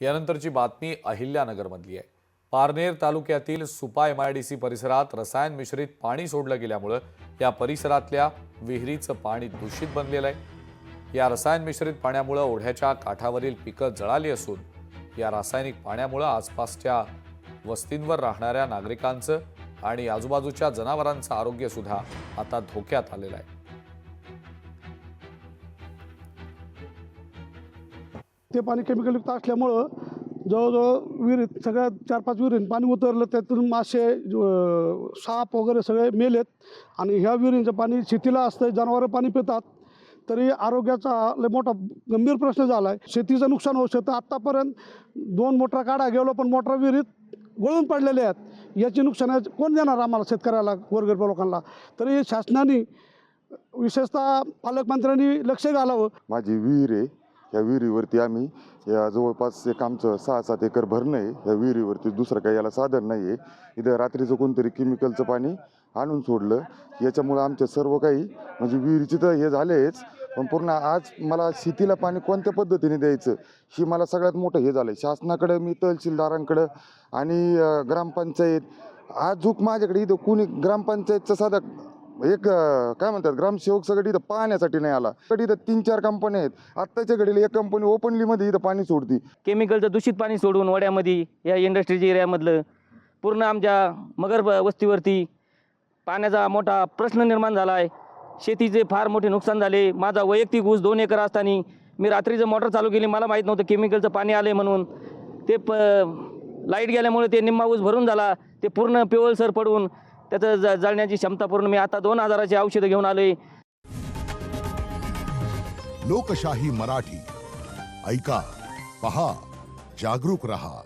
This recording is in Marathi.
यानंतरची बातमी अहिल्यानगरमधली आहे। पारनेर तालुक्यातील सुपा एमआयडीसी परिसरात रसायन मिश्रित पाणी सोडलं गेल्यामुळे या परिसरातल्या विहिरीचं पाणी दूषित बनलेलं आहे। या रसायन मिश्रित पाण्यामुळे ओढ्याच्या काठावरील पिकं जळाली असून या रासायनिक पाण्यामुळे आसपासच्या वस्तींवर राहणाऱ्या नागरिकांचं आणि आजूबाजूच्या जनावरांचं आरोग्य सुद्धा आता धोक्यात आलेलं आहे। ते पाणी केमिकलयुक्त असल्यामुळं जवळजवळ विहिरीत सगळ्या 4-5 विहिरीत पाणी उतरलं, त्यातून मासे साप वगैरे सगळे मेलेत। आणि ह्या विहिरींचं पाणी शेतीला असतं, जनावरं पाणी पितात, तरी आरोग्याचा लय मोठा गंभीर प्रश्न झाला आहे। शेतीचं नुकसान होऊ शकतं। आत्तापर्यंत 2 मोटरा काढा गेलो, पण मोटरा विहिरीत गळून पडलेले आहेत। याची नुकसान कोण देणार आम्हाला, शेतकऱ्याला, गोरगरीब लोकांना? तरी शासनाने विशेषतः पालकमंत्र्यांनी लक्ष घालावं। माझी विहीर आहे, या विहिरीवरती आम्ही या जवळपास एक आमचं 6-7 एकर भरणं आहे। या विहिरीवरती दुसरं काही याला साधन नाही आहे। इथं रात्रीचं कोणतरी केमिकलचं पाणी आणून सोडलं, याच्यामुळं आमचं सर्व काही म्हणजे विहिरीची तर हे झालेच, पण पूर्ण आज मला शेतीला पाणी कोणत्या पद्धतीने द्यायचं ही मला सगळ्यात मोठं हे झालं आहे। शासनाकडे मी तहसीलदारांकडं आणि ग्रामपंचायत, आज झूक माझ्याकडे इथं कुणी ग्रामपंचायतचं साधा एक काय म्हणतात ग्रामसेवक सगळं इथं पाहण्यासाठी नाही आला। इथं 3-4 कंपन्या आहेत, आत्ताच्या घडीला एक कंपनी ओपनलीमध्ये इथं पाणी सोडती। केमिकलचं दूषित पाणी सोडून वड्यामध्ये या इंडस्ट्रीच्या एरियामधलं पूर्ण आमच्या मगर वस्तीवरती पाण्याचा मोठा प्रश्न निर्माण झाला आहे। शेतीचे फार मोठे नुकसान झाले। माझा वैयक्तिक ऊस 2 एकर असताना मी रात्रीचं मोटर चालू केली, मला माहीत नव्हतं केमिकलचं पाणी आले म्हणून। ते लाईट गेल्यामुळे ते निम्मा ऊस भरून झाला, ते पूर्ण पिवळसर पडून त्याचं जळण्याची क्षमता पूर्ण। मी आता 2000ची औषधं घेऊन आलोय। लोकशाही मराठी ऐका, पहा, जागरूक रहा।